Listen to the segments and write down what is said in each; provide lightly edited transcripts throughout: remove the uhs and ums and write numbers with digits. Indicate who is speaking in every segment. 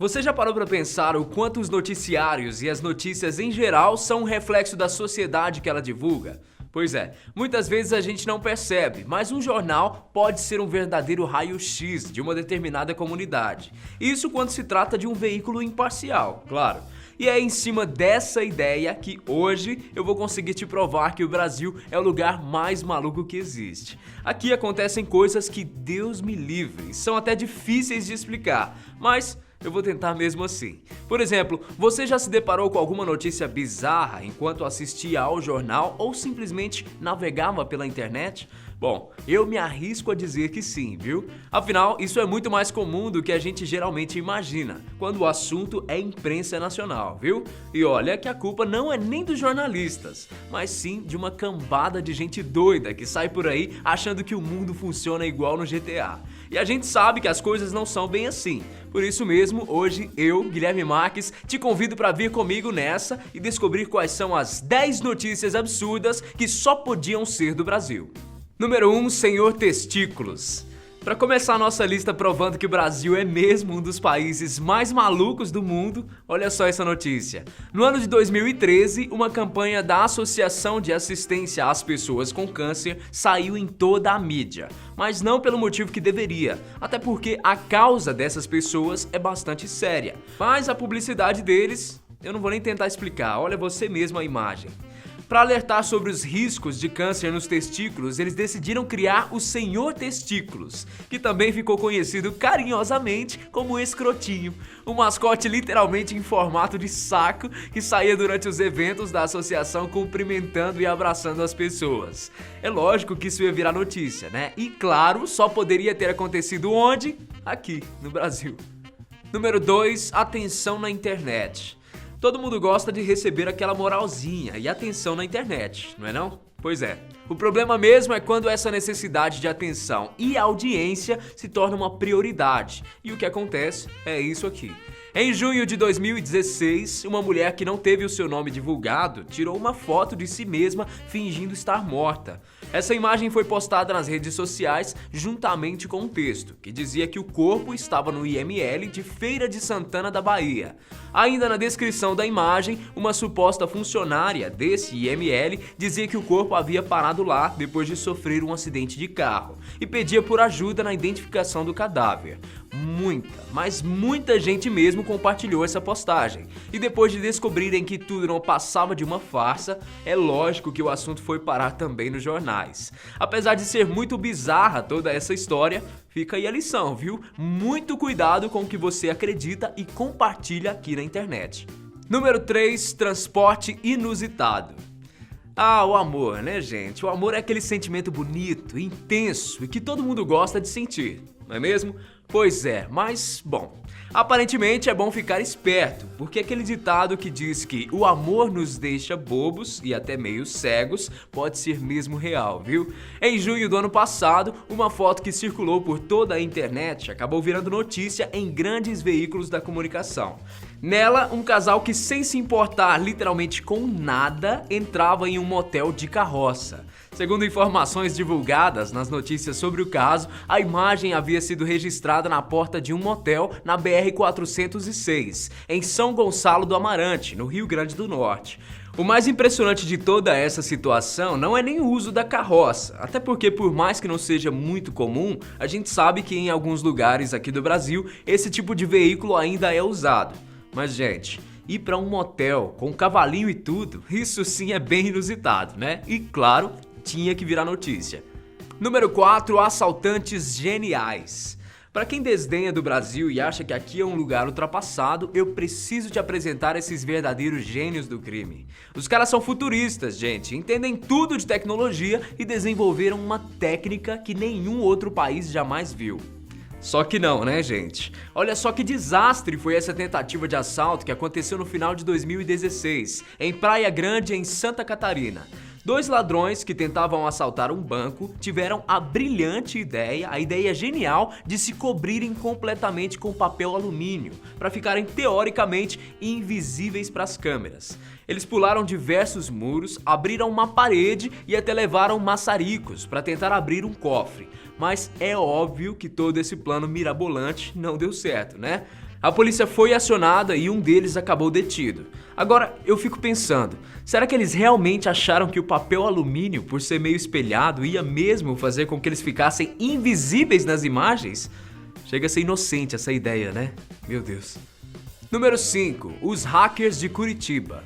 Speaker 1: Você já parou para pensar o quanto os noticiários e as notícias em geral são um reflexo da sociedade que ela divulga? Pois é, muitas vezes a gente não percebe, mas um jornal pode ser um verdadeiro raio-x de uma determinada comunidade. Isso quando se trata de um veículo imparcial, claro. E é em cima dessa ideia que hoje eu vou conseguir te provar que o Brasil é o lugar mais maluco que existe. Aqui acontecem coisas que Deus me livre, são até difíceis de explicar, mas eu vou tentar mesmo assim. Por exemplo, você já se deparou com alguma notícia bizarra enquanto assistia ao jornal ou simplesmente navegava pela internet? Bom, eu me arrisco a dizer que sim, viu? Afinal, isso é muito mais comum do que a gente geralmente imagina, quando o assunto é imprensa nacional, viu? E olha que a culpa não é nem dos jornalistas, mas sim de uma cambada de gente doida que sai por aí achando que o mundo funciona igual no GTA. E a gente sabe que as coisas não são bem assim. Por isso mesmo, hoje eu, Guilherme Marques, te convido para vir comigo nessa e descobrir quais são as 10 notícias absurdas que só podiam ser do Brasil. Número 1, Senhor Testículos. Para começar a nossa lista provando que o Brasil é mesmo um dos países mais malucos do mundo, olha só essa notícia. No ano de 2013, uma campanha da Associação de Assistência às Pessoas com Câncer saiu em toda a mídia. Mas não pelo motivo que deveria, até porque a causa dessas pessoas é bastante séria. Mas a publicidade deles, eu não vou nem tentar explicar, olha você mesmo a imagem. Para alertar sobre os riscos de câncer nos testículos, eles decidiram criar o Senhor Testículos, que também ficou conhecido carinhosamente como Escrotinho, um mascote literalmente em formato de saco que saía durante os eventos da associação cumprimentando e abraçando as pessoas. É lógico que isso ia virar notícia, né? E claro, só poderia ter acontecido onde? Aqui, no Brasil. Número 2, atenção na internet. Todo mundo gosta de receber aquela moralzinha e atenção na internet, não é não? Pois é. O problema mesmo é quando essa necessidade de atenção e audiência se torna uma prioridade. E o que acontece é isso aqui. Em junho de 2016, uma mulher que não teve o seu nome divulgado tirou uma foto de si mesma fingindo estar morta. Essa imagem foi postada nas redes sociais juntamente com um texto que dizia que o corpo estava no IML de Feira de Santana da Bahia. Ainda na descrição da imagem, uma suposta funcionária desse IML dizia que o corpo havia parado lá depois de sofrer um acidente de carro e pedia por ajuda na identificação do cadáver. Muita gente mesmo compartilhou essa postagem. E depois de descobrirem que tudo não passava de uma farsa, é lógico que o assunto foi parar também nos jornais. Apesar de ser muito bizarra toda essa história, fica aí a lição, viu? Muito cuidado com o que você acredita e compartilha aqui na internet. Número 3, transporte inusitado. Ah, o amor, né, gente? O amor é aquele sentimento bonito, intenso e que todo mundo gosta de sentir, não é mesmo? Pois é, mas, bom, aparentemente é bom ficar esperto, porque aquele ditado que diz que o amor nos deixa bobos e até meio cegos pode ser mesmo real, viu? Em junho do ano passado, uma foto que circulou por toda a internet acabou virando notícia em grandes veículos da comunicação. Nela, um casal que, sem se importar literalmente com nada, entrava em um motel de carroça. Segundo informações divulgadas nas notícias sobre o caso, a imagem havia sido registrada na porta de um motel na BR-406, em São Gonçalo do Amarante, no Rio Grande do Norte. O mais impressionante de toda essa situação não é nem o uso da carroça, até porque por mais que não seja muito comum, a gente sabe que em alguns lugares aqui do Brasil esse tipo de veículo ainda é usado. Mas, gente, ir pra um motel com cavalinho e tudo, isso sim é bem inusitado, né? E claro, tinha que virar notícia. Número 4, assaltantes geniais. Para quem desdenha do Brasil e acha que aqui é um lugar ultrapassado, eu preciso te apresentar esses verdadeiros gênios do crime. Os caras são futuristas, gente, entendem tudo de tecnologia e desenvolveram uma técnica que nenhum outro país jamais viu. Só que não, né, gente? Olha só que desastre foi essa tentativa de assalto que aconteceu no final de 2016, em Praia Grande, em Santa Catarina. 2 ladrões que tentavam assaltar um banco tiveram a brilhante ideia, a ideia genial de se cobrirem completamente com papel alumínio, para ficarem teoricamente invisíveis para as câmeras. Eles pularam diversos muros, abriram uma parede e até levaram maçaricos para tentar abrir um cofre. Mas é óbvio que todo esse plano mirabolante não deu certo, né? A polícia foi acionada e um deles acabou detido. Agora, eu fico pensando, será que eles realmente acharam que o papel alumínio, por ser meio espelhado, ia mesmo fazer com que eles ficassem invisíveis nas imagens? Chega a ser inocente essa ideia, né? Meu Deus. Número 5. Os hackers de Curitiba.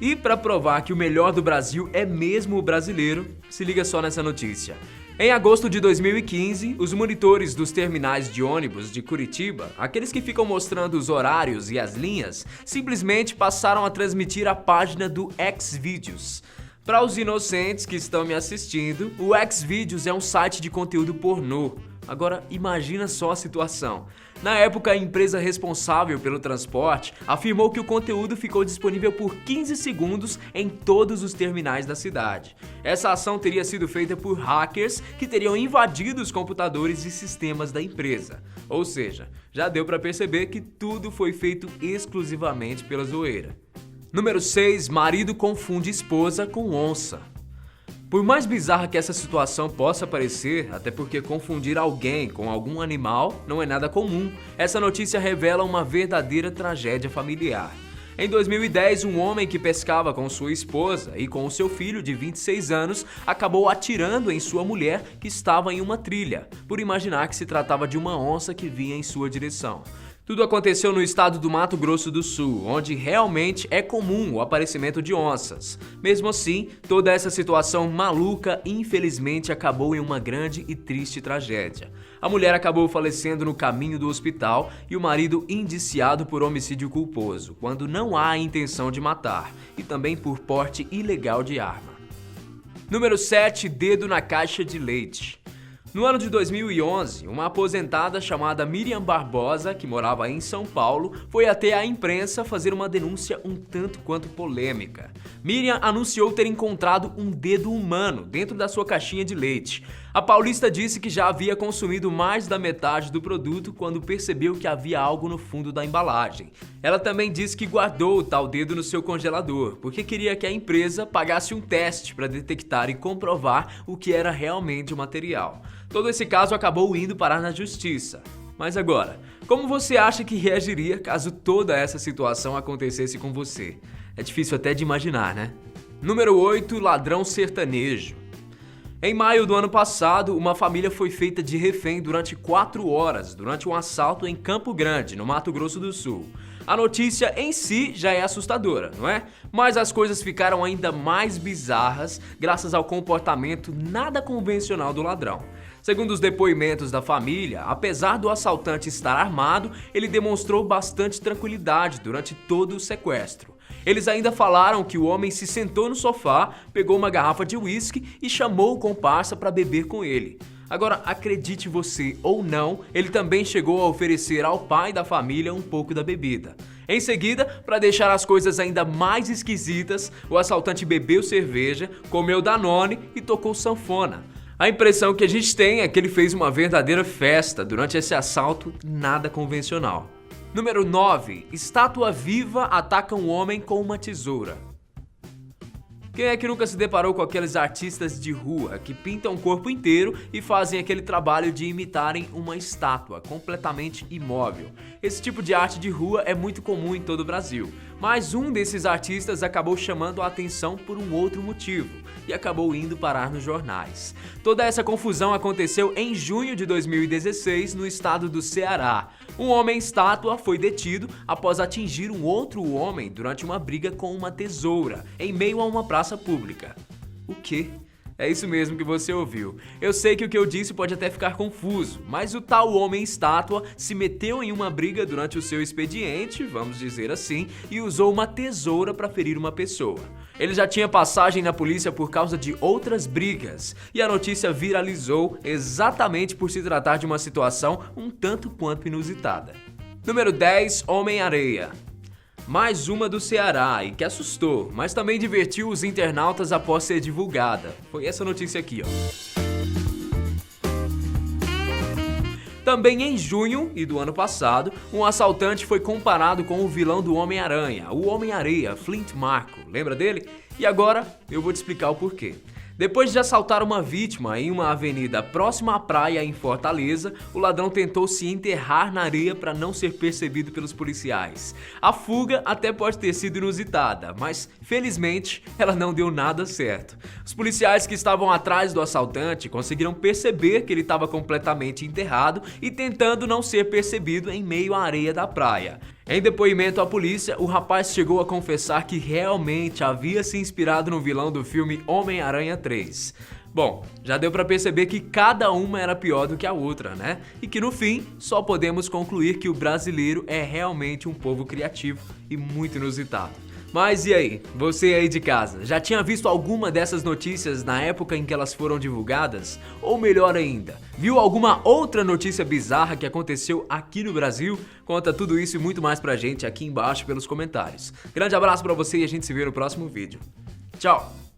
Speaker 1: E para provar que o melhor do Brasil é mesmo o brasileiro, se liga só nessa notícia. Em agosto de 2015, os monitores dos terminais de ônibus de Curitiba, aqueles que ficam mostrando os horários e as linhas, simplesmente passaram a transmitir a página do Xvideos. Para os inocentes que estão me assistindo, o Xvideos é um site de conteúdo pornô. Agora, imagina só a situação. Na época, a empresa responsável pelo transporte afirmou que o conteúdo ficou disponível por 15 segundos em todos os terminais da cidade. Essa ação teria sido feita por hackers que teriam invadido os computadores e sistemas da empresa. Ou seja, já deu para perceber que tudo foi feito exclusivamente pela zoeira. Número 6. Marido confunde esposa com onça. Por mais bizarra que essa situação possa parecer, até porque confundir alguém com algum animal não é nada comum, essa notícia revela uma verdadeira tragédia familiar. Em 2010, um homem que pescava com sua esposa e com o seu filho de 26 anos acabou atirando em sua mulher que estava em uma trilha, por imaginar que se tratava de uma onça que vinha em sua direção. Tudo aconteceu no estado do Mato Grosso do Sul, onde realmente é comum o aparecimento de onças. Mesmo assim, toda essa situação maluca infelizmente acabou em uma grande e triste tragédia. A mulher acabou falecendo no caminho do hospital e o marido indiciado por homicídio culposo, quando não há a intenção de matar, e também por porte ilegal de arma. Número 7. Dedo na caixa de leite. No ano de 2011, uma aposentada chamada Miriam Barbosa, que morava em São Paulo, foi até a imprensa fazer uma denúncia um tanto quanto polêmica. Miriam anunciou ter encontrado um dedo humano dentro da sua caixinha de leite. A paulista disse que já havia consumido mais da metade do produto quando percebeu que havia algo no fundo da embalagem. Ela também disse que guardou o tal dedo no seu congelador, porque queria que a empresa pagasse um teste para detectar e comprovar o que era realmente o material. Todo esse caso acabou indo parar na justiça. Mas agora, como você acha que reagiria caso toda essa situação acontecesse com você? É difícil até de imaginar, né? Número 8. Ladrão sertanejo. Em maio do ano passado, uma família foi feita de refém durante 4 horas durante um assalto em Campo Grande, no Mato Grosso do Sul. A notícia em si já é assustadora, não é? Mas as coisas ficaram ainda mais bizarras graças ao comportamento nada convencional do ladrão. Segundo os depoimentos da família, apesar do assaltante estar armado, ele demonstrou bastante tranquilidade durante todo o sequestro. Eles ainda falaram que o homem se sentou no sofá, pegou uma garrafa de uísque e chamou o comparsa para beber com ele. Agora, acredite você ou não, ele também chegou a oferecer ao pai da família um pouco da bebida. Em seguida, para deixar as coisas ainda mais esquisitas, o assaltante bebeu cerveja, comeu Danone e tocou sanfona. A impressão que a gente tem é que ele fez uma verdadeira festa durante esse assalto nada convencional. Número 9. Estátua viva ataca um homem com uma tesoura. Quem é que nunca se deparou com aqueles artistas de rua que pintam o corpo inteiro e fazem aquele trabalho de imitarem uma estátua completamente imóvel? Esse tipo de arte de rua é muito comum em todo o Brasil, mas um desses artistas acabou chamando a atenção por um outro motivo e acabou indo parar nos jornais. Toda essa confusão aconteceu em junho de 2016 no estado do Ceará. Um homem-estátua foi detido após atingir um outro homem durante uma briga com uma tesoura em meio a uma praça pública. O quê? É isso mesmo que você ouviu. Eu sei que o que eu disse pode até ficar confuso, mas o tal homem-estátua se meteu em uma briga durante o seu expediente, vamos dizer assim, e usou uma tesoura para ferir uma pessoa. Ele já tinha passagem na polícia por causa de outras brigas, e a notícia viralizou exatamente por se tratar de uma situação um tanto quanto inusitada. Número 10. Homem-Areia. Mais uma do Ceará e que assustou, mas também divertiu os internautas após ser divulgada. Foi essa notícia aqui, ó. Também em junho e do ano passado, um assaltante foi comparado com o vilão do Homem-Aranha, o Homem-Areia, Flint Marko. Lembra dele? E agora eu vou te explicar o porquê. Depois de assaltar uma vítima em uma avenida próxima à praia em Fortaleza, o ladrão tentou se enterrar na areia para não ser percebido pelos policiais. A fuga até pode ter sido inusitada, mas felizmente ela não deu nada certo. Os policiais que estavam atrás do assaltante conseguiram perceber que ele estava completamente enterrado e tentando não ser percebido em meio à areia da praia. Em depoimento à polícia, o rapaz chegou a confessar que realmente havia se inspirado no vilão do filme Homem-Aranha 3. Bom, já deu pra perceber que cada uma era pior do que a outra, né? E que no fim, só podemos concluir que o brasileiro é realmente um povo criativo e muito inusitado. Mas e aí, você aí de casa, já tinha visto alguma dessas notícias na época em que elas foram divulgadas? Ou melhor ainda, viu alguma outra notícia bizarra que aconteceu aqui no Brasil? Conta tudo isso e muito mais pra gente aqui embaixo pelos comentários. Grande abraço pra você e a gente se vê no próximo vídeo. Tchau!